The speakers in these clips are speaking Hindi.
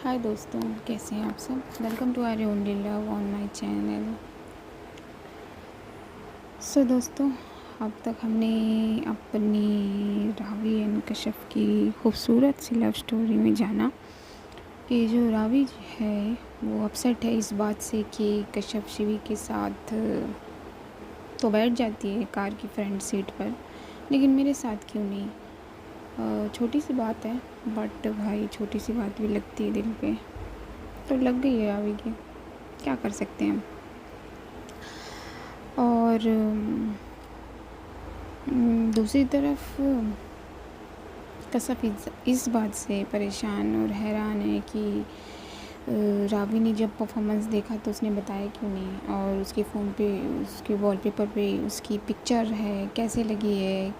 हाय दोस्तों, कैसे हैं आप सब। Welcome to R only love on my channel. So दोस्तों, अब तक हमने अपनी रावी एंड कश्यप की खूबसूरत सी लव स्टोरी में जाना कि जो रावी है वो अपसेट है इस बात से कि कश्यप शिवी के साथ तो बैठ जाती है कार की फ्रंट सीट पर, लेकिन मेरे साथ क्यों नहीं। छोटी सी बात है, बट भाई छोटी सी बात भी लगती है दिल पे, तो लग गई है रावी की, क्या कर सकते हैं हम। और दूसरी तरफ कश्यप इस बात से परेशान और हैरान है कि रावी ने जब परफॉर्मेंस देखा तो उसने बताया क्यों नहीं, और उसके फ़ोन पे उसके वॉलपेपर पे उसकी पिक्चर है, कैसे लगी है,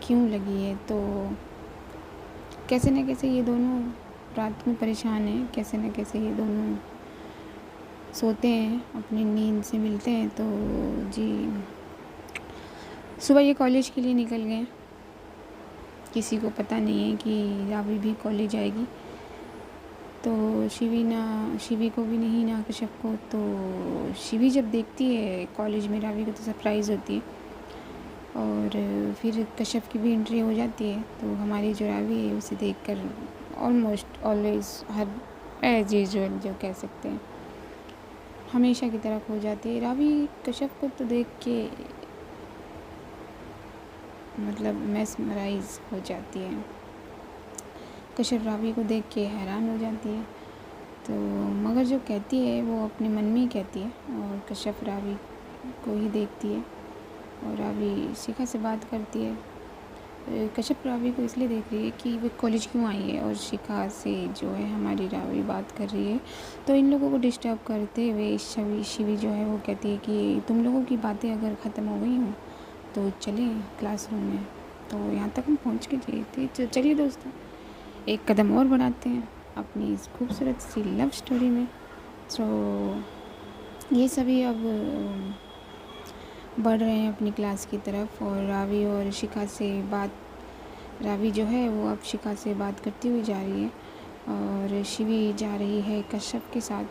क्यों लगी है। तो कैसे न कैसे ये दोनों रात में परेशान हैं, कैसे न कैसे ये दोनों सोते हैं, अपनी नींद से मिलते हैं। तो जी, सुबह ये कॉलेज के लिए निकल गए। किसी को पता नहीं है कि रावी भी कॉलेज आएगी, तो शिवी को भी नहीं ना कश्यप को। तो शिवी जब देखती है कॉलेज में रावी को तो सरप्राइज़ होती है, और फिर कश्यप की भी एंट्री हो जाती है। तो हमारी जो रावी है उसे देखकर ऑलमोस्ट ऑलवेज हर एज यूजुअल जो कह सकते हैं हमेशा की तरह खो जाती है। रावी कश्यप को तो देख के मतलब मेस्मराइज हो जाती है, कश्यप रावी को देख के हैरान हो जाती है। तो मगर जो कहती है वो अपने मन में ही कहती है, और कश्यप रावी को ही देखती है, और रावी शिखा से बात करती है। कश्यप रावी को इसलिए देख रही है कि वो कॉलेज क्यों आई है, और शिखा से जो है हमारी रावी बात कर रही है। तो इन लोगों को डिस्टर्ब करते हुए शिवी जो है वो कहती है कि तुम लोगों की बातें अगर ख़त्म हो गई हों तो चलें क्लासरूम में। तो यहाँ तक हम पहुँच के गए थे। तो चलिए दोस्तों, एक कदम और बढ़ाते हैं अपनी इस खूबसूरत सी लव स्टोरी में। तो ये सभी अब बढ़ रहे हैं अपनी क्लास की तरफ, और रावी और शिखा से बात, रावी जो है वो अब शिखा से बात करती हुई जा रही है, और शिवी जा रही है कश्यप के साथ।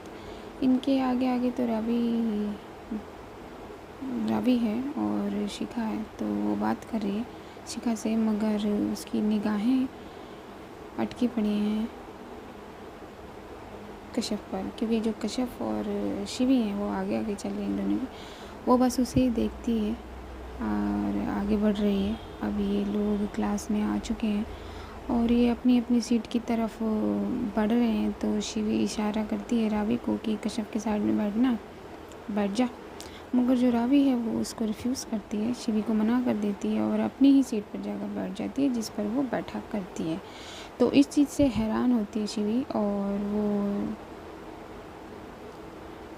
इनके आगे आगे तो रावी है और शिखा है, तो वो बात कर रही है शिखा से, मगर उसकी निगाहें अटकी पड़ी हैं कश्यप पर, क्योंकि जो कश्यप और शिवी हैं वो आगे आगे चल रही हैं दोनों की। वो बस उसे ही देखती है और आगे बढ़ रही है। अब ये लोग क्लास में आ चुके हैं और ये अपनी अपनी सीट की तरफ बढ़ रहे हैं। तो शिवी इशारा करती है रावी को कि कश्यप के साइड में बैठना, बैठ जा। मगर जो रावी है वो उसको रिफ्यूज़ करती है, शिवी को मना कर देती है और अपनी ही सीट पर जाकर बैठ जाती है जिस पर वो बैठा करती है। तो इस चीज़ से हैरान होती है शिवी, और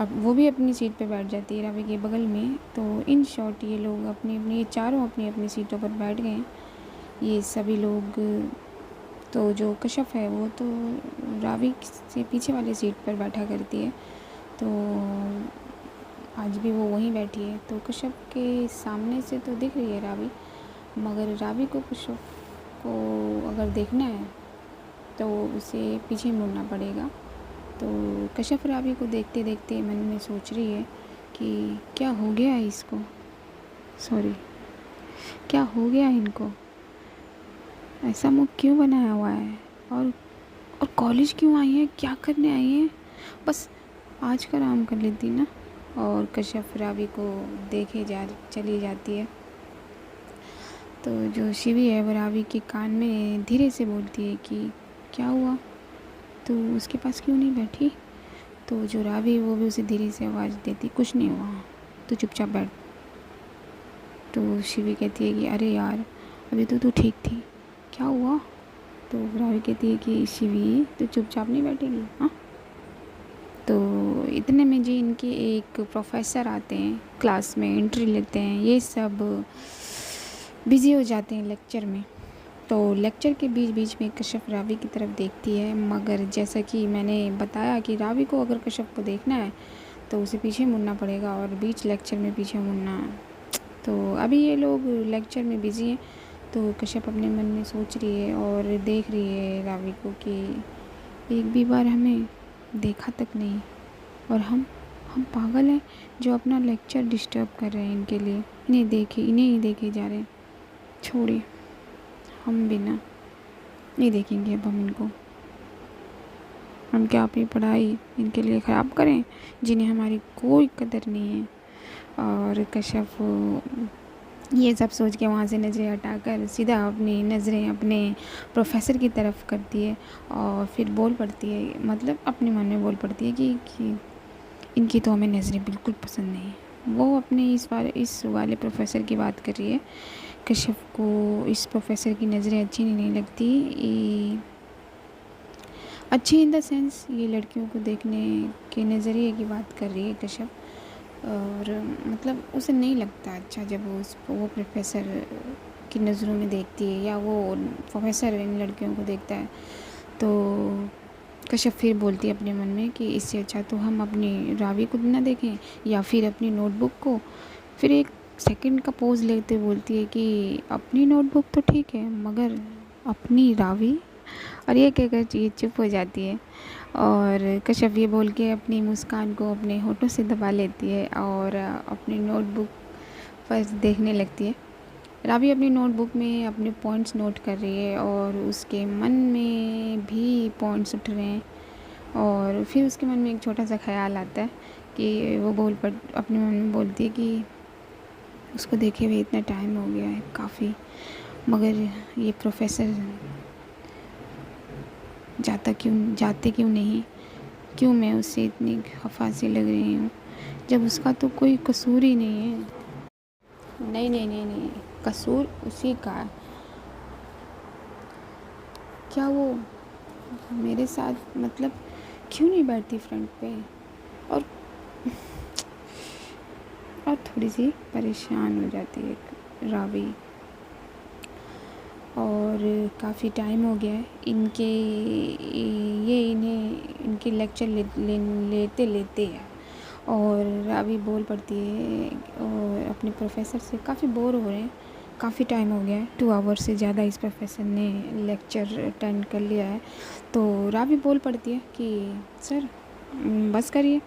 अब वो भी अपनी सीट पे बैठ जाती है रावी के बगल में। तो इन शॉर्ट ये लोग अपनी अपनी, ये चारों अपनी अपनी सीटों पर बैठ गए हैं। ये सभी लोग, तो जो कश्यप है वो तो रावी से पीछे वाली सीट पर बैठा करती है, तो आज भी वो वहीं बैठी है। तो कश्यप के सामने से तो दिख रही है रावी, मगर रावी को कश्यप को अगर देखना है तो उसे पीछे मुड़ना पड़ेगा। तो कश्यप रावी को देखते देखते मन में सोच रही है कि क्या हो गया है इसको, क्या हो गया है इनको, ऐसा मुँह क्यों बनाया हुआ है, और कॉलेज क्यों आई है, क्या करने आई है, बस आज का आराम कर लेती ना। और कश्यप रावी को देखे चली जाती है। तो जो शिवी है वो रावी के कान में धीरे से बोलती है कि क्या हुआ, तो उसके पास क्यों नहीं बैठी। तो जो रावी है वो भी उसे धीरे से आवाज़ देती, कुछ नहीं हुआ, तो चुपचाप बैठ। तो शिवी कहती है कि अरे यार, अभी तो तू ठीक थी, क्या हुआ। तो रावी कहती है कि शिवी तो चुपचाप नहीं बैठेगी, हाँ। तो इतने में जी इनके एक प्रोफेसर आते हैं, क्लास में एंट्री लेते हैं, ये सब बिज़ी हो जाते हैं लेक्चर में। तो लेक्चर के बीच बीच में कश्यप रावी की तरफ देखती है, मगर जैसा कि मैंने बताया कि रावी को अगर कश्यप को देखना है तो उसे पीछे मुड़ना पड़ेगा, और बीच लेक्चर में पीछे मुड़ना। तो अभी ये लोग लेक्चर में बिज़ी हैं। तो कश्यप अपने मन में सोच रही है और देख रही है रावी को कि एक भी बार हमें देखा तक नहीं। और हम पागल हैं जो अपना लेक्चर डिस्टर्ब कर रहे हैं इनके लिए। इन्हें ही देखे जा रहे हैं। छोड़िए, हम बिना नहीं देखेंगे अब हम इनको। हम क्या अपनी पढ़ाई इनके लिए ख़राब करें जिन्हें हमारी कोई कदर नहीं है। और कश्यप ये सब सोच के वहाँ से नज़रें हटाकर सीधा अपनी नज़रें अपने प्रोफेसर की तरफ करती है और फिर बोल पड़ती है, मतलब अपने मन में बोल पड़ती है कि इनकी तो हमें नज़रें बिल्कुल पसंद नहीं। वो अपने इस वाले प्रोफेसर की बात कर रही है। कश्यप को इस प्रोफेसर की नज़रें अच्छी नहीं लगती। अच्छी इन द सेंस ये लड़कियों को देखने के नज़रिए की बात कर रही है कश्यप। और मतलब उसे नहीं लगता अच्छा जब वो प्रोफेसर की नज़रों में देखती है या वो प्रोफेसर इन लड़कियों को देखता है। तो कश्यप फिर बोलती है अपने मन में कि इससे अच्छा तो हम अपनी रावी को ना देखें या फिर अपनी नोटबुक को। फिर एक सेकंड का पोज लेते बोलती है कि अपनी नोटबुक तो ठीक है मगर अपनी रावी। और ये कहकर ये चुप हो जाती है और कश्यप ये बोल के अपनी मुस्कान को अपने होठों से दबा लेती है और अपनी नोटबुक पर देखने लगती है। रावी अपनी नोटबुक में अपने पॉइंट्स नोट कर रही है और उसके मन में भी पॉइंट्स उठ रहे हैं। और फिर उसके मन में एक छोटा सा ख्याल आता है कि वो अपने मन में बोलती है कि उसको देखे हुए इतना टाइम हो गया है काफ़ी, मगर ये प्रोफेसर जाते क्यों नहीं। क्यों मैं उससे इतनी खफा सी लग रही हूँ जब उसका तो कोई कसूर ही नहीं है। नहीं नहीं नहीं नहीं, कसूर उसी का है। क्या वो मेरे साथ मतलब क्यों नहीं बैठती फ्रंट पे। और थोड़ी सी परेशान हो जाती है रावी। और काफ़ी टाइम हो गया है इनके लेक्चर लेते हैं। और रावी बोल पड़ती है और अपने प्रोफेसर से काफ़ी बोर हो रहे हैं। काफ़ी टाइम हो गया है, 2 आवर से ज़्यादा इस प्रोफेसर ने लेक्चर अटेंड कर लिया है। तो रावी बोल पड़ती है कि सर बस करिए,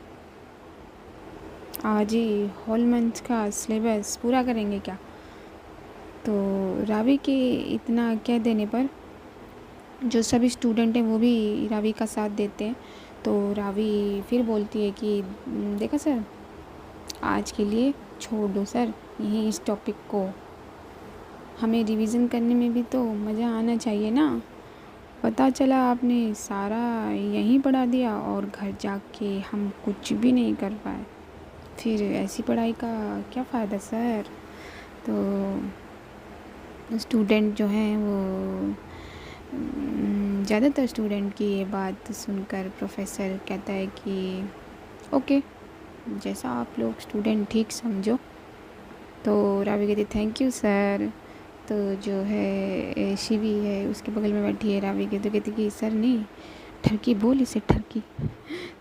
आज ही होल मंथ का सिलेबस पूरा करेंगे क्या। तो रावी के इतना कह देने पर जो सभी स्टूडेंट हैं वो भी रावी का साथ देते हैं। तो रावी फिर बोलती है कि देखा सर, आज के लिए छोड़ दो सर यहीं इस टॉपिक को। हमें रिवीजन करने में भी तो मज़ा आना चाहिए ना। पता चला आपने सारा यहीं पढ़ा दिया और घर जाके हम कुछ भी नहीं कर पाए, फिर ऐसी पढ़ाई का क्या फ़ायदा सर। तो स्टूडेंट जो हैं वो ज़्यादातर स्टूडेंट की ये बात सुनकर प्रोफेसर कहता है कि ओके, जैसा आप लोग स्टूडेंट ठीक समझो। तो रावी कहती थैंक यू सर। तो जो है शिवी है उसके बगल में बैठी है रावी के, तो कहती कि सर नहीं, ठरकी बोल इसे, ठरकी।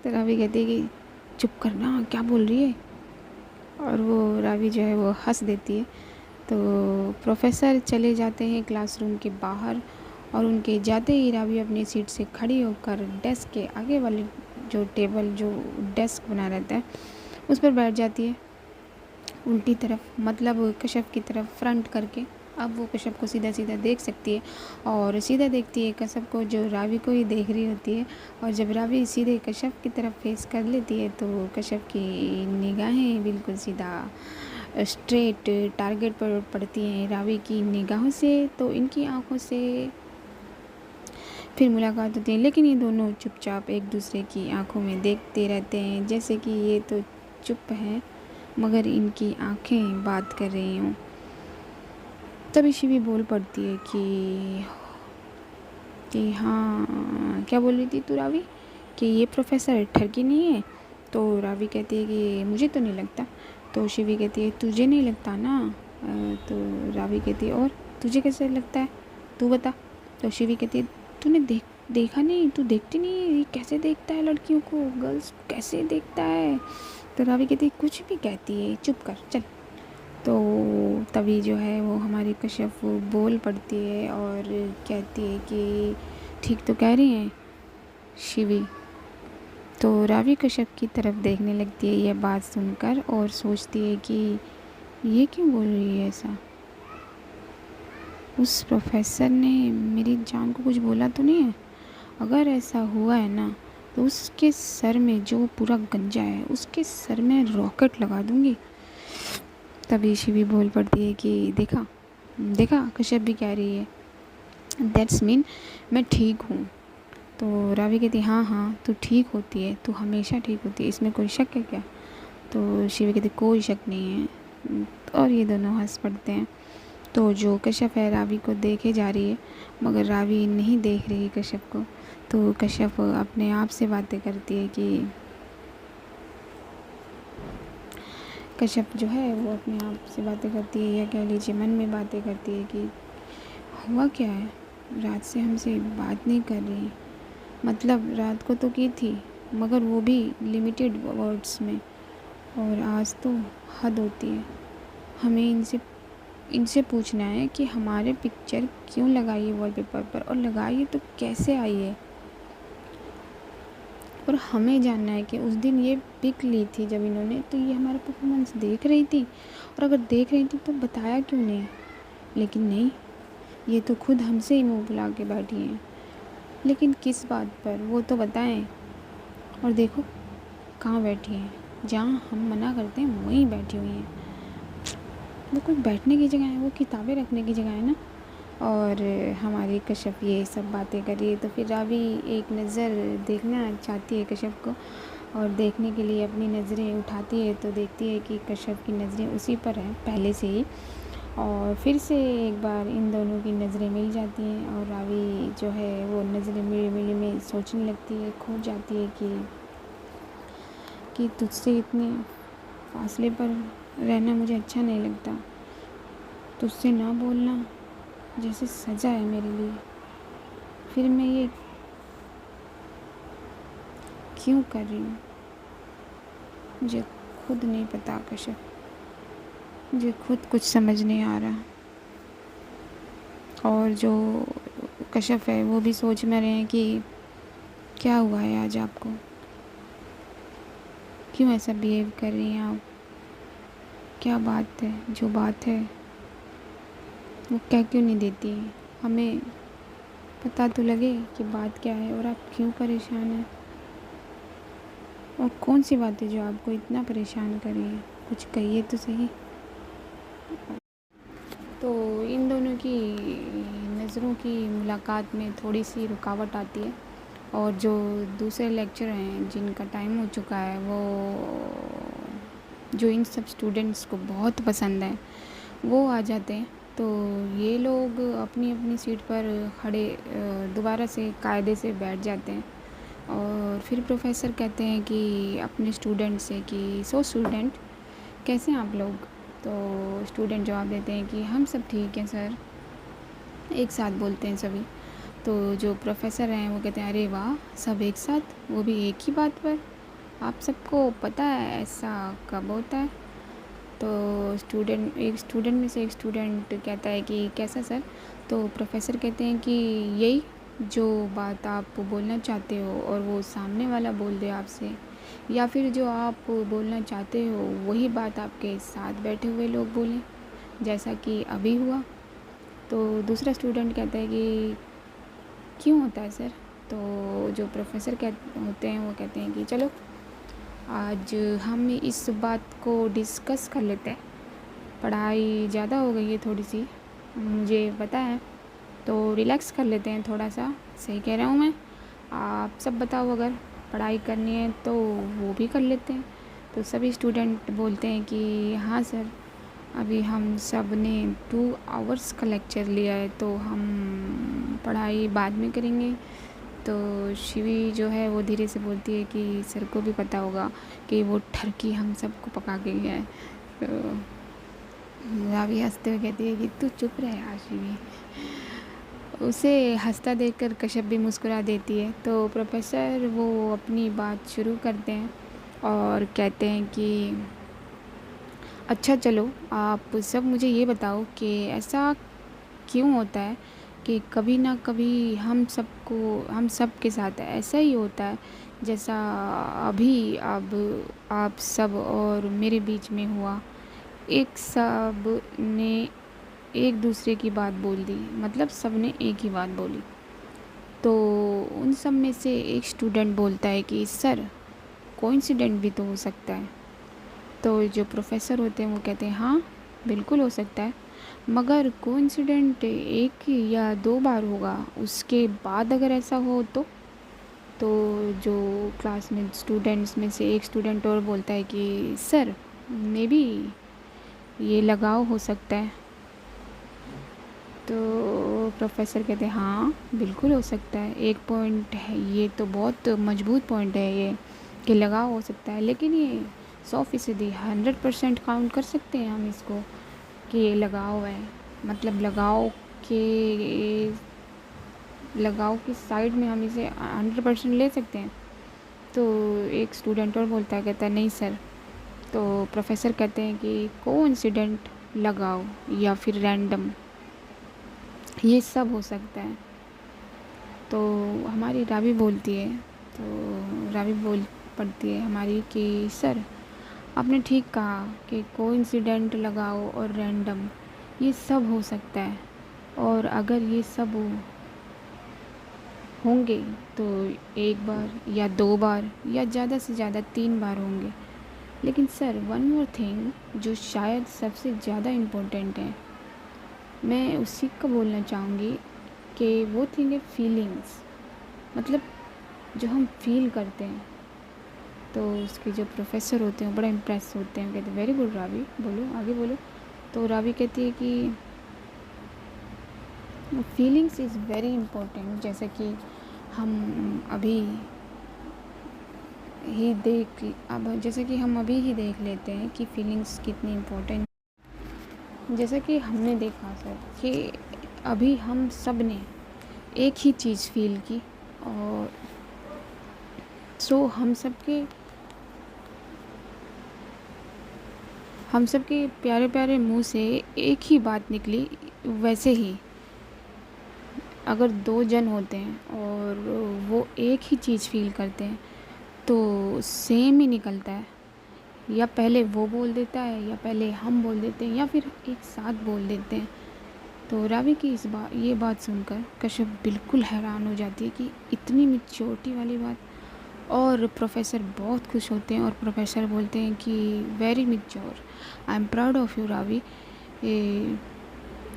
तो रावी कहती है कि चुप करना, क्या बोल रही है। और वो रावी जो है वो हंस देती है। तो प्रोफेसर चले जाते हैं क्लासरूम के बाहर और उनके जाते ही रावी अपनी सीट से खड़ी होकर डेस्क के आगे वाले जो डेस्क बना रहता है उस पर बैठ जाती है, उल्टी तरफ, मतलब कश्यप की तरफ फ्रंट करके। अब वो कश्यप को सीधा सीधा देख सकती है और सीधा देखती है कश्यप को जो रावी को ही देख रही होती है। और जब रावी सीधे कश्यप की तरफ फेस कर लेती है तो कश्यप की निगाहें बिल्कुल सीधा स्ट्रेट टारगेट पर पड़ती हैं रावी की निगाहों से। तो इनकी आंखों से फिर मुलाकात होती है, लेकिन ये दोनों चुपचाप एक दूसरे की आंखों में देखते रहते हैं जैसे कि ये तो चुप हैं मगर इनकी आंखें बात कर रही हों। तभी शिवी बोल पड़ती है कि हाँ, क्या बोल रही थी तू रावी, कि ये प्रोफेसर ठरकी नहीं है। तो रावी कहती है कि मुझे तो नहीं लगता। तो शिवी कहती है तुझे नहीं लगता ना। तो रावी कहती है और तुझे कैसे लगता है, तू बता। तो शिवी कहती है तूने देखा नहीं, तू देखती नहीं है, ये कैसे देखता है लड़कियों को, गर्ल्स कैसे देखता है। तो रावी कहती है कुछ भी कहती है, चुप कर चल। तो तभी जो है वो हमारी कश्यप बोल पड़ती है और कहती है कि ठीक तो कह रही हैं, शिवी तो रावी कश्यप की तरफ देखने लगती है यह बात सुनकर और सोचती है कि ये क्यों बोल रही है ऐसा। उस प्रोफेसर ने मेरी जान को कुछ बोला तो नहीं है? अगर ऐसा हुआ है ना तो उसके सर में जो पूरा गंजा है उसके सर में रॉकेट लगा दूंगी। तभी शिवी बोल पड़ती है कि देखा देखा कश्यप भी कह रही है दैट्स मीन मैं ठीक हूँ। तो रावी कहती है हाँ हाँ तू ठीक होती है, तू हमेशा ठीक होती है, इसमें कोई शक है क्या? तो शिवी कहती कोई शक नहीं है। और ये दोनों हंस पड़ते हैं। तो जो कश्यप है रावी को देखे जा रही है मगर रावी नहीं देख रही कश्यप को। तो कश्यप अपने आप से बातें करती है कि कश्यप जो है वो अपने आप से बातें करती है या कह लीजिए मन में बातें करती है कि हुआ क्या है, रात से हमसे बात नहीं कर रही। मतलब रात को तो की थी मगर वो भी लिमिटेड वर्ड्स में, और आज तो हद होती है। हमें इनसे इनसे पूछना है कि हमारे पिक्चर क्यों लगाई है वॉलपेपर पर, और लगाई है तो कैसे आई है। और हमें जानना है कि उस दिन ये पिक ली थी जब इन्होंने, तो ये हमारा परफॉर्मेंस देख रही थी, और अगर देख रही थी तो बताया क्यों नहीं। लेकिन नहीं, ये तो खुद हमसे ही मुँह बुला के बैठी हैं। लेकिन किस बात पर वो तो बताएं। और देखो कहाँ बैठी हैं, जहाँ हम मना करते हैं वहीं बैठी हुई हैं। वो कोई बैठने की जगह है, वो किताबें रखने की जगह है ना। और हमारी कश्यप ये सब बातें कर रही है तो फिर रावी एक नज़र देखना चाहती है कश्यप को, और देखने के लिए अपनी नज़रें उठाती है तो देखती है कि कश्यप की नज़रें उसी पर हैं पहले से ही। और फिर से एक बार इन दोनों की नज़रें मिल जाती हैं और रावी जो है वो नज़रें मिली मिली में सोचने लगती है, खो जाती है कि तुझसे इतने फासले पर रहना मुझे अच्छा नहीं लगता। तुझसे ना बोलना जैसे सज़ा है मेरे लिए। फिर मैं ये क्यों कर रही हूँ मुझे खुद नहीं पता कश्यप, मुझे खुद कुछ समझ नहीं आ रहा। और जो कश्यप है वो भी सोच में रहे हैं कि क्या हुआ है आज आपको, क्यों ऐसा बिहेव कर रही हैं आप, क्या बात है, जो बात है वो क्या क्यों नहीं देती है, हमें पता तो लगे कि बात क्या है और आप क्यों परेशान हैं। और कौन सी बात है जो आपको इतना परेशान कर रही है, कुछ कहिए तो सही। तो इन दोनों की नज़रों की मुलाकात में थोड़ी सी रुकावट आती है, और जो दूसरे लेक्चर हैं जिनका टाइम हो चुका है वो, जो इन सब स्टूडेंट्स को बहुत पसंद है, वो आ जाते हैं। तो ये लोग अपनी अपनी सीट पर खड़े दोबारा से कायदे से बैठ जाते हैं। और फिर प्रोफेसर कहते हैं कि अपने स्टूडेंट से कि सो स्टूडेंट कैसे हैं आप लोग। तो स्टूडेंट जवाब देते हैं कि हम सब ठीक हैं सर, एक साथ बोलते हैं सभी। तो जो प्रोफेसर हैं वो कहते हैं अरे वाह, सब एक साथ, वो भी एक ही बात पर, आप सबको पता है ऐसा कब होता है। तो एक स्टूडेंट में से एक स्टूडेंट कहता है कि कैसा सर। तो प्रोफेसर कहते हैं कि यही, जो बात आप बोलना चाहते हो और वो सामने वाला बोल दे आपसे, या फिर जो आप बोलना चाहते हो वही बात आपके साथ बैठे हुए लोग बोलें, जैसा कि अभी हुआ। तो दूसरा स्टूडेंट कहता है कि क्यों होता है सर। तो जो प्रोफेसर होते हैं वो कहते हैं कि चलो आज हम इस बात को डिस्कस कर लेते हैं, पढ़ाई ज़्यादा हो गई है थोड़ी सी, मुझे पता है, तो रिलैक्स कर लेते हैं थोड़ा सा। सही कह रहा हूँ मैं, आप सब बताओ, अगर पढ़ाई करनी है तो वो भी कर लेते हैं। तो सभी स्टूडेंट बोलते हैं कि हाँ सर, अभी हम सब ने 2 आवर्स का लेक्चर लिया है तो हम पढ़ाई बाद में करेंगे। तो शिवी जो है वो धीरे से बोलती है कि सर को भी पता होगा कि वो ठरकी हम सबको पका के गया है। तो रावी हंसते हुए कहती है कि तू चुप रहे यार शिवी। उसे हंसता देखकर कश्यप भी मुस्कुरा देती है। तो प्रोफेसर वो अपनी बात शुरू करते हैं और कहते हैं कि अच्छा चलो आप सब मुझे ये बताओ कि ऐसा क्यों होता है कि कभी ना कभी हम सब के साथ ऐसा ही होता है जैसा अभी अब आप सब और मेरे बीच में हुआ। एक सब ने एक दूसरे की बात बोल दी, मतलब सब ने एक ही बात बोली। तो उन सब में से एक स्टूडेंट बोलता है कि सर, कोइंसिडेंट भी तो हो सकता है। तो जो प्रोफेसर होते हैं वो कहते हैं हाँ, बिल्कुल हो सकता है, मगर कोइंसिडेंट एक या दो बार होगा, उसके बाद अगर ऐसा हो तो जो क्लास में स्टूडेंट्स में से एक स्टूडेंट और बोलता है कि सर, मे बी ये लगाव हो सकता है। तो प्रोफेसर कहते हैं हाँ, बिल्कुल हो सकता है, एक पॉइंट है, ये तो बहुत मजबूत पॉइंट है ये, कि लगाव हो सकता है, लेकिन ये 100% 100% काउंट कर सकते हैं हम इसको कि ये लगाव है। मतलब लगाव की साइड में हम इसे 100% ले सकते हैं। तो एक स्टूडेंट और बोलता है, कहता है नहीं सर। तो प्रोफेसर कहते हैं कि कोइंसिडेंट, लगाव या फिर रैंडम, ये सब हो सकता है। तो हमारी रावी बोलती है, तो रावी बोल पड़ती है हमारी कि सर, आपने ठीक कहा कि कोइंसिडेंट, लगाव और रैंडम ये सब हो सकता है, और अगर ये सब होंगे तो एक बार या दो बार या ज़्यादा से ज़्यादा 3 बार होंगे। लेकिन सर, वन मोर थिंग जो शायद सबसे ज़्यादा इम्पोर्टेंट है, मैं उसी को बोलना चाहूँगी कि वो थिंग है फीलिंग्स। मतलब जो हम फील करते हैं। तो उसके जो प्रोफेसर होते हैं वो बड़ा इम्प्रेस होते हैं, कहते हैं वेरी गुड रावी, बोलो आगे बोलो। तो रावी कहती है कि फीलिंग्स इज़ वेरी इम्पोर्टेंट। जैसे कि हम अभी ही देख लेते हैं कि फीलिंग्स कितनी इम्पोर्टेंट। जैसा कि हमने देखा सर कि अभी हम सब ने एक ही चीज़ फील की, और सो हम सबके प्यारे प्यारे मुंह से एक ही बात निकली। वैसे ही अगर 2 जन होते हैं और वो एक ही चीज़ फील करते हैं तो सेम ही निकलता है। या पहले वो बोल देता है, या पहले हम बोल देते हैं, या फिर एक साथ बोल देते हैं। तो रावी की ये बात सुनकर कश्यप बिल्कुल हैरान हो जाती है कि इतनी मैच्योरिटी वाली बात। और प्रोफेसर बहुत खुश होते हैं, और प्रोफेसर बोलते हैं कि very mature, I am proud of you Ravi,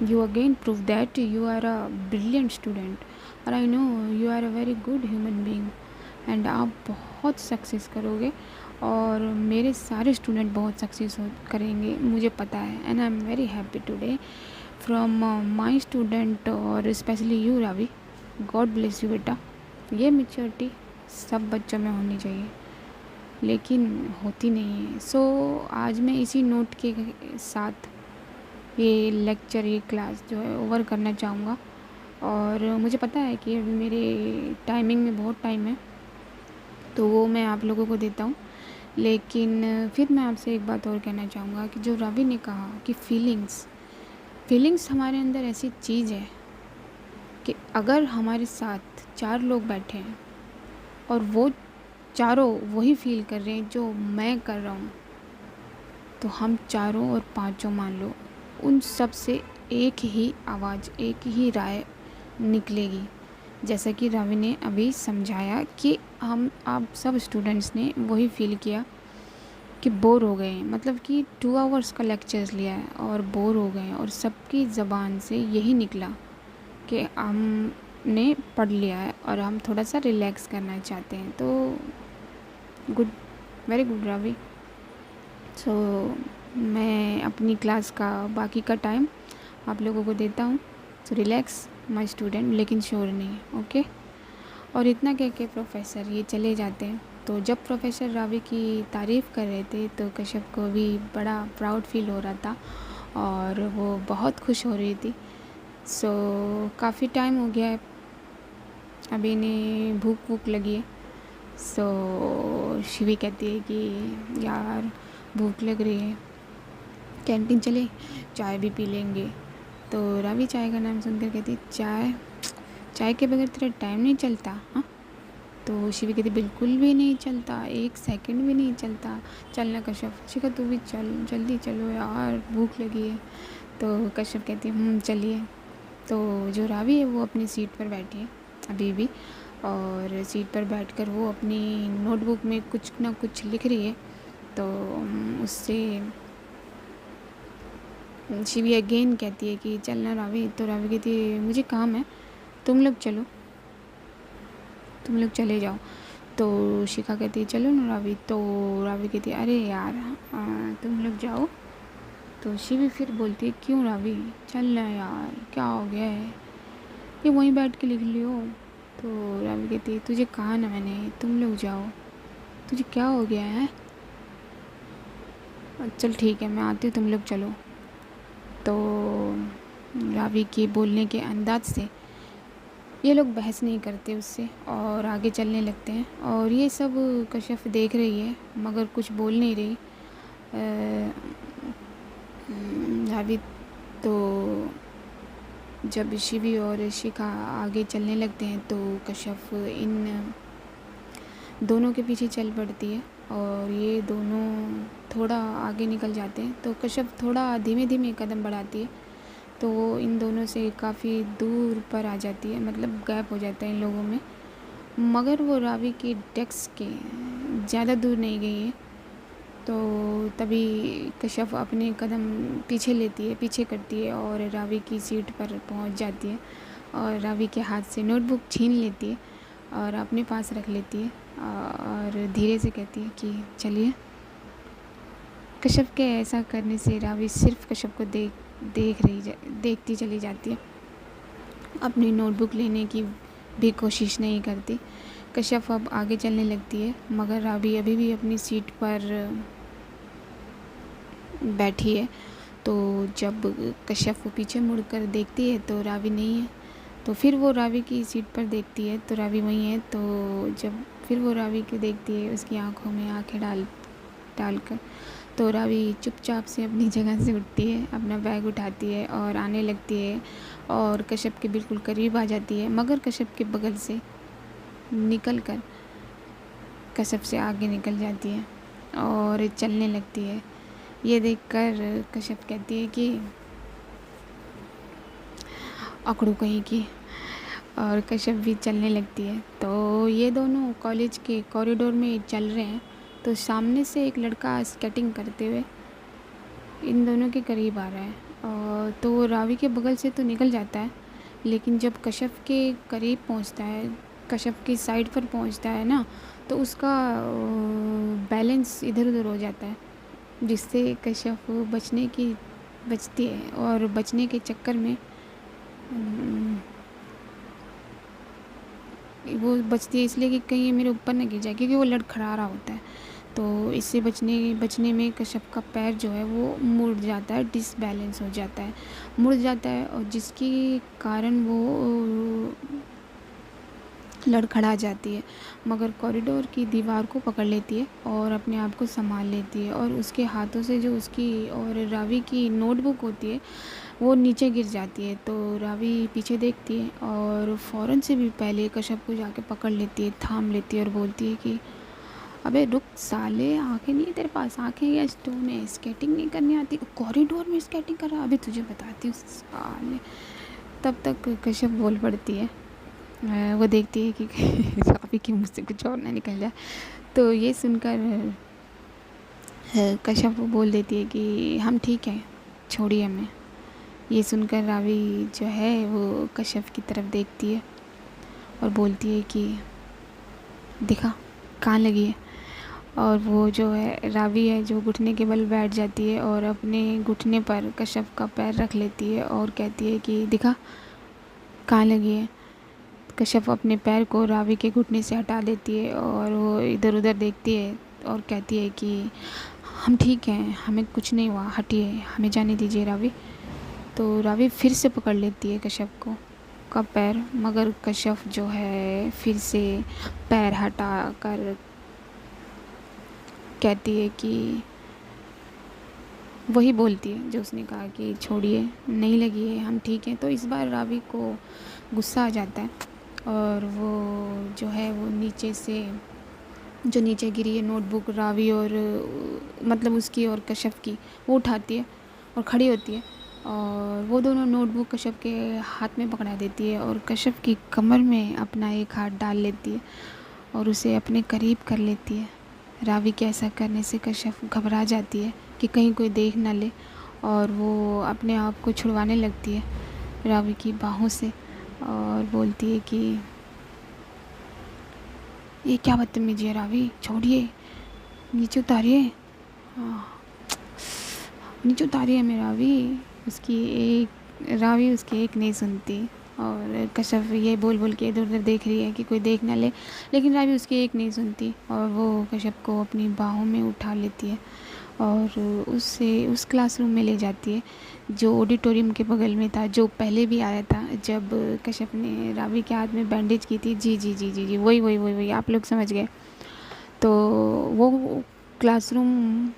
you again prove that you are a brilliant student, और I know you are a very good human being, and आप बहुत सक्सेस करोगे, और मेरे सारे स्टूडेंट बहुत सक्सेस करेंगे, मुझे पता है। And I am very happy today from my student, और specially you Ravi, God bless you बेटा। ये मैच्योरिटी सब बच्चों में होनी चाहिए, लेकिन होती नहीं है। सो आज मैं इसी नोट के साथ ये लेक्चर, ये क्लास जो है ओवर करना चाहूँगा। और मुझे पता है कि अभी मेरे टाइमिंग में बहुत टाइम है, तो वो मैं आप लोगों को देता हूँ। लेकिन फिर मैं आपसे एक बात और कहना चाहूँगा कि जो रावी ने कहा कि फीलिंग्स हमारे अंदर ऐसी चीज़ है कि अगर हमारे साथ 4 लोग बैठे हैं और वो चारों वही फील कर रहे हैं जो मैं कर रहा हूँ, तो हम चारों और पांचों मान लो, उन सब से एक ही आवाज़, एक ही राय निकलेगी। जैसा कि रावी ने अभी समझाया कि आप सब स्टूडेंट्स ने वही फील किया कि बोर हो गए हैं। मतलब कि 2 आवर्स का लेक्चर्स लिया है और बोर हो गए हैं, और सबकी ज़बान से यही निकला कि हमने पढ़ लिया है और हम थोड़ा सा रिलैक्स करना चाहते हैं। तो गुड, वेरी गुड रावी। सो मैं अपनी क्लास का बाकी का टाइम आप लोगों को देता हूँ। सो रिलैक्स माय स्टूडेंट, लेकिन शोर नहीं, ओके। और इतना कह के प्रोफेसर ये चले जाते हैं। तो जब प्रोफेसर रावी की तारीफ़ कर रहे थे तो कश्यप को भी बड़ा प्राउड फील हो रहा था, और वो बहुत खुश हो रही थी। सो काफ़ी टाइम हो गया है, अभी इन्हें भूख वूख लगी है। सो शिवी कहती है कि यार भूख लग रही है, कैंटीन चले, चाय भी पी लेंगे। तो रावी चाय का नाम सुनकर कहती चाय चाय के बगैर तेरा टाइम नहीं चलता? हाँ, तो शिवी कहती बिल्कुल भी नहीं चलता, 1 सेकंड भी नहीं चलता। चलना कश्यप। शिखा तू भी चल, जल्दी चलो यार, भूख लगी है। तो कश्यप कहती है चलिए। तो जो रावी है वो अपनी सीट पर बैठी है अभी भी, और सीट पर बैठकर वो अपनी नोटबुक में कुछ ना कुछ लिख रही है। तो उससे शिवी अगेन कहती है कि चलना रावी। तो रावी कहती है मुझे काम है, तुम लोग चलो, तुम लोग चले जाओ। तो शिखा कहती है चलो ना रावी। तो रावी कहती है अरे यार तुम लोग जाओ। तो शिवी फिर बोलती है क्यों रावी, चलना यार, क्या हो गया है, ये वहीं बैठ के लिख लियो। तो रावी कहती है तुझे कहा ना मैंने, तुम लोग जाओ, तुझे क्या हो गया है। चल ठीक है मैं आती हूँ, तुम लोग चलो। तो रावी के बोलने के अंदाज से ये लोग बहस नहीं करते उससे और आगे चलने लगते हैं। और ये सब कश्यप देख रही है मगर कुछ बोल नहीं रही। रावी तो जब शिवी और शिखा आगे चलने लगते हैं तो कश्यप इन दोनों के पीछे चल पड़ती है और ये दोनों थोड़ा आगे निकल जाते हैं। तो कश्यप थोड़ा धीमे धीमे कदम बढ़ाती है तो वो इन दोनों से काफ़ी दूर पर आ जाती है, मतलब गैप हो जाता है इन लोगों में। मगर वो रावी के डेस्क के ज़्यादा दूर नहीं गई है। तो तभी कश्यप अपने कदम पीछे लेती है, पीछे करती है और रावी की सीट पर पहुंच जाती है और रावी के हाथ से नोटबुक छीन लेती है और अपने पास रख लेती है और धीरे से कहती है कि चलिए। कश्यप के ऐसा करने से रावी सिर्फ कश्यप को देखती चली जाती है, अपनी नोटबुक लेने की भी कोशिश नहीं करती। कश्यप अब आगे चलने लगती है मगर रावी अभी भी अपनी सीट पर बैठी है। तो जब कश्यप को पीछे मुड़कर देखती है तो रावी नहीं है। तो फिर वो रावी की सीट पर देखती है तो रावी वहीं है। तो जब फिर वो रावी को देखती है उसकी आंखों में आंखें डालकर, तो रावी चुपचाप से अपनी जगह से उठती है, अपना बैग उठाती है और आने लगती है और कश्यप के बिल्कुल करीब आ जाती है मगर कश्यप के बगल से निकल कर कश्यप से आगे निकल जाती है और चलने लगती है। ये देखकर कश्यप कहती है कि अकड़ू कहीं की, और कश्यप भी चलने लगती है। तो ये दोनों कॉलेज के कॉरिडोर में चल रहे हैं तो सामने से एक लड़का स्केटिंग करते हुए इन दोनों के करीब आ रहा है और तो वो रावी के बगल से तो निकल जाता है, लेकिन जब कश्यप के करीब पहुंचता है, कश्यप की साइड पर पहुंचता है ना, तो उसका बैलेंस इधर उधर हो जाता है जिससे कश्यप बचती है और बचने के चक्कर में वो बचती है इसलिए कि कहीं ये मेरे ऊपर ना गिर जाए, क्योंकि वो लड़खड़ा रहा होता है। तो इससे बचने में कश्यप का पैर जो है वो मुड़ जाता है, डिसबैलेंस हो जाता है, मुड़ जाता है और जिसके कारण वो लड़खड़ा जाती है मगर कॉरिडोर की दीवार को पकड़ लेती है और अपने आप को संभाल लेती है और उसके हाथों से जो उसकी और रावी की नोटबुक होती है वो नीचे गिर जाती है। तो रावी पीछे देखती है और फ़ौरन से भी पहले कश्यप को जाके पकड़ लेती है, थाम लेती है और बोलती है कि अबे रुक साले, आंखें नहीं है तेरे पास, आंखें या स्टोन है, स्केटिंग नहीं करनी आती, कॉरिडोर में स्केटिंग कर रहा, अभी तुझे बताती हूँ साले। तब तक कश्यप बोल पड़ती है, वो देखती है कि रावी की मुझसे कुछ और ना निकल जाए। तो ये सुनकर कश्यप बोल देती है कि हम ठीक हैं, छोड़िए हमें। ये सुनकर रावी जो है वो कश्यप की तरफ देखती है और बोलती है कि दिखा कहाँ लगी है। और वो जो है रावी है जो घुटने के बल बैठ जाती है और अपने घुटने पर कश्यप का पैर रख लेती है और कहती है कि दिखा कहाँ लगी है। कश्यप अपने पैर को रावी के घुटने से हटा देती है और वो इधर उधर देखती है और कहती है कि हम ठीक हैं, हमें कुछ नहीं हुआ, हटिए, हमें जाने दीजिए रावी। तो रावी फिर से पकड़ लेती है कश्यप को का पैर मगर कश्यप जो है फिर से पैर हटा कर कहती है कि वही बोलती है जो उसने कहा कि छोड़िए, नहीं लगी है, हम ठीक हैं। तो इस बार रावी को गुस्सा आ जाता है और वो जो है वो नीचे से जो नीचे गिरी है नोटबुक रावी और मतलब उसकी और कश्यप की, वो उठाती है और खड़ी होती है और वो दोनों नोटबुक कश्यप के हाथ में पकड़ा देती है और कश्यप की कमर में अपना एक हाथ डाल लेती है और उसे अपने करीब कर लेती है। रावी के ऐसा करने से कश्यप घबरा जाती है कि कहीं कोई देख ना ले और वो अपने आप को छुड़वाने लगती है रावी की बाहों से और बोलती है कि ये क्या बदतमीजी है रावी, छोड़िए, नीचे उतारिए, हाँ, नीचे उतारिए मेरा रावी। उसकी एक रावी उसकी एक नहीं सुनती और कश्यप ये बोल बोल के इधर उधर देख रही है कि कोई देख ना ले, लेकिन रावी उसकी एक नहीं सुनती और वो कश्यप को अपनी बाहों में उठा लेती है और उससे उस क्लासरूम में ले जाती है जो ऑडिटोरियम के बगल में था, जो पहले भी आया था जब कश्यप ने रावी के हाथ में बैंडेज की थी। जी जी जी जी जी, वही वही वही वही, आप लोग समझ गए। तो वो क्लासरूम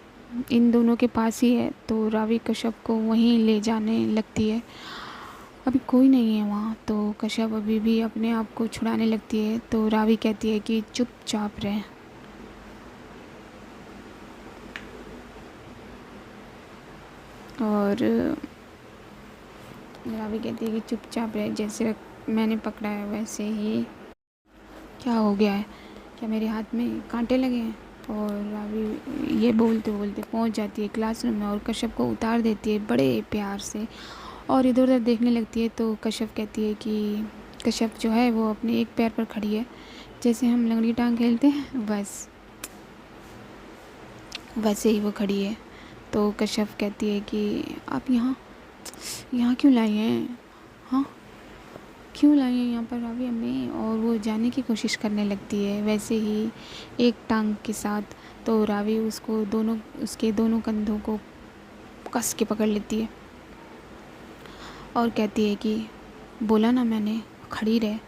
इन दोनों के पास ही है, तो रावी कश्यप को वहीं ले जाने लगती है। अभी कोई नहीं है वहाँ, तो कश्यप अभी भी अपने आप को छुड़ाने लगती है, तो रावी कहती है कि चुपचाप रहे और रावी कहती है कि चुपचाप रहे, जैसे मैंने पकड़ा है वैसे ही। क्या हो गया है, क्या मेरे हाथ में कांटे लगे हैं? और रावी ये बोलते बोलते पहुंच जाती है क्लासरूम में और कश्यप को उतार देती है बड़े प्यार से और इधर उधर देखने लगती है। तो कश्यप कहती है कि कश्यप जो है वो अपने एक पैर पर खड़ी है, जैसे हम लंगड़ी टांग खेलते हैं बस वैसे ही वो खड़ी है। तो कश्यप कहती है कि आप यहाँ यहाँ क्यों लाई हैं, हाँ क्यों लाई हैं यहाँ पर रावी हमें? और वो जाने की कोशिश करने लगती है वैसे ही एक टांग के साथ। तो रावी उसको दोनों उसके दोनों कंधों को कस के पकड़ लेती है और कहती है कि बोला ना मैंने, खड़ी रहे,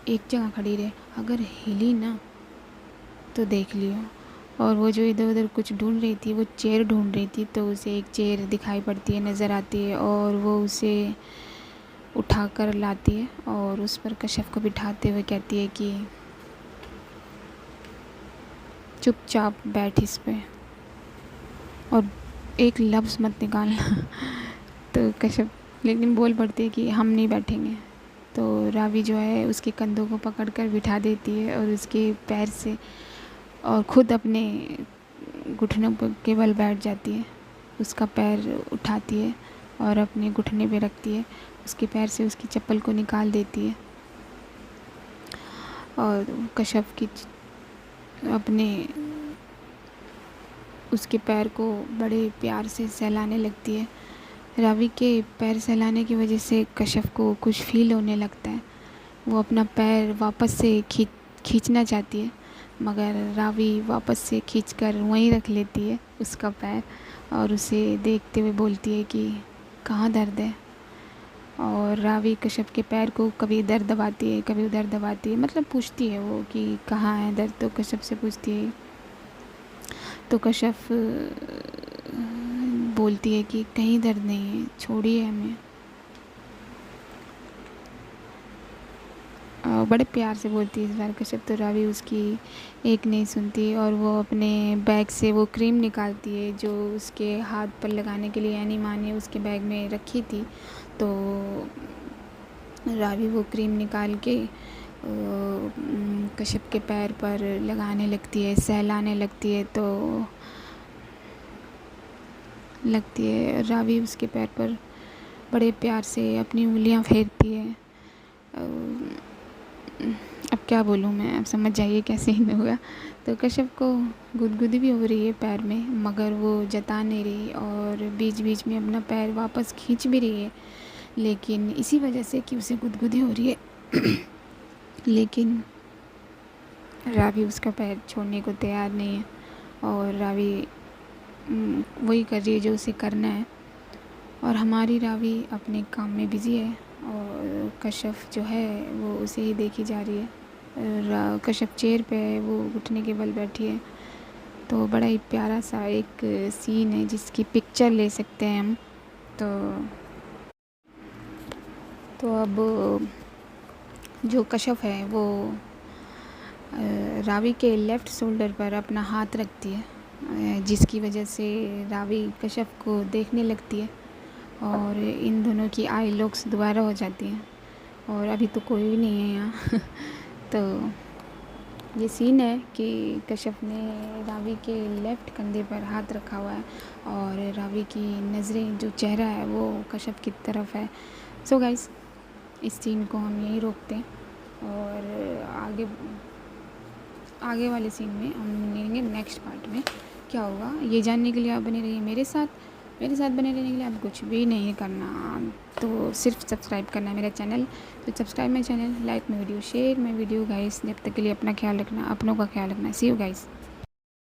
एक जगह खड़ी रहे, अगर हिली ना तो देख लियो। और वो जो इधर उधर कुछ ढूंढ रही थी, वो चेयर ढूंढ रही थी, तो उसे एक चेयर दिखाई पड़ती है, नज़र आती है और वो उसे उठा कर लाती है और उस पर कश्यप को बिठाते हुए कहती है कि चुपचाप बैठ इस पे और एक लफ्ज़ मत निकालना। तो कश्यप लेकिन बोल पड़ती है कि हम नहीं बैठेंगे। तो रावी जो है उसके कंधों को पकड़कर बिठा देती है और उसके पैर से और ख़ुद अपने घुटनों पर के बल बैठ जाती है, उसका पैर उठाती है और अपने घुटने पे रखती है, उसके पैर से उसकी चप्पल को निकाल देती है और कश्यप की अपने उसके पैर को बड़े प्यार से सहलाने लगती है। रावी के पैर सहलाने की वजह से कश्यप को कुछ फील होने लगता है, वो अपना पैर वापस से खींचना चाहती है मगर रावी वापस से खींचकर वहीं रख लेती है उसका पैर और उसे देखते हुए बोलती है कि कहाँ दर्द है। और रावी कश्यप के पैर को कभी इधर दबाती है कभी उधर दबाती है, मतलब पूछती है वो कि कहाँ है दर्द, तो कश्यप से पूछती है। तो कश्यप बोलती है कि कहीं दर्द नहीं है, छोड़िए हमें। बड़े प्यार से बोलती है इस बार कश्यप, तो रावी उसकी एक नहीं सुनती और वो अपने बैग से वो क्रीम निकालती है जो उसके हाथ पर लगाने के लिए यानी माँ ने उसके बैग में रखी थी। तो रावी वो क्रीम निकाल के कश्यप के पैर पर लगाने लगती है, सहलाने लगती है। तो रावी उसके पैर पर बड़े प्यार से अपनी उंगलियां फेरती है। अब क्या बोलूँ मैं, अब समझ जाइए कैसे ही होगा। तो कश्यप को गुदगुदी भी हो रही है पैर में मगर वो जता नहीं रही और बीच बीच में अपना पैर वापस खींच भी रही है, लेकिन इसी वजह से कि उसे गुदगुदी हो रही है लेकिन रावी उसका पैर छोड़ने को तैयार नहीं है और रावी वही कर रही है जो उसे करना है और हमारी रावी अपने काम में बिज़ी है और कश्यप जो है वो उसे ही देखी जा रही है। कश्यप चेयर पे है, वो घुटने के बल बैठी है तो बड़ा ही प्यारा सा एक सीन है जिसकी पिक्चर ले सकते हैं हम। तो अब जो कश्यप है वो रावी के लेफ़्ट शोल्डर पर अपना हाथ रखती है, जिसकी वजह से रावी कश्यप को देखने लगती है और इन दोनों की आई लॉक्स दोबारा हो जाती हैं। और अभी तो कोई भी नहीं है यहाँ तो ये सीन है कि कश्यप ने रावी के लेफ़्ट कंधे पर हाथ रखा हुआ है और रावी की नज़रें, जो चेहरा है वो कश्यप की तरफ है। सो गाइस, इस सीन को हम यहीं रोकते हैं और आगे वाले सीन में हम मिलेंगे नेक्स्ट पार्ट में क्या होगा। ये जानने के लिए आप बने रहिए मेरे साथ बने रहने के लिए आप कुछ भी नहीं करना, तो सिर्फ सब्सक्राइब करना है मेरा चैनल। तो subscribe my channel, like my video, share my video guys. जब तक के लिए अपना ख्याल रखना, अपनों का ख्याल रखना। सी यू गाइस।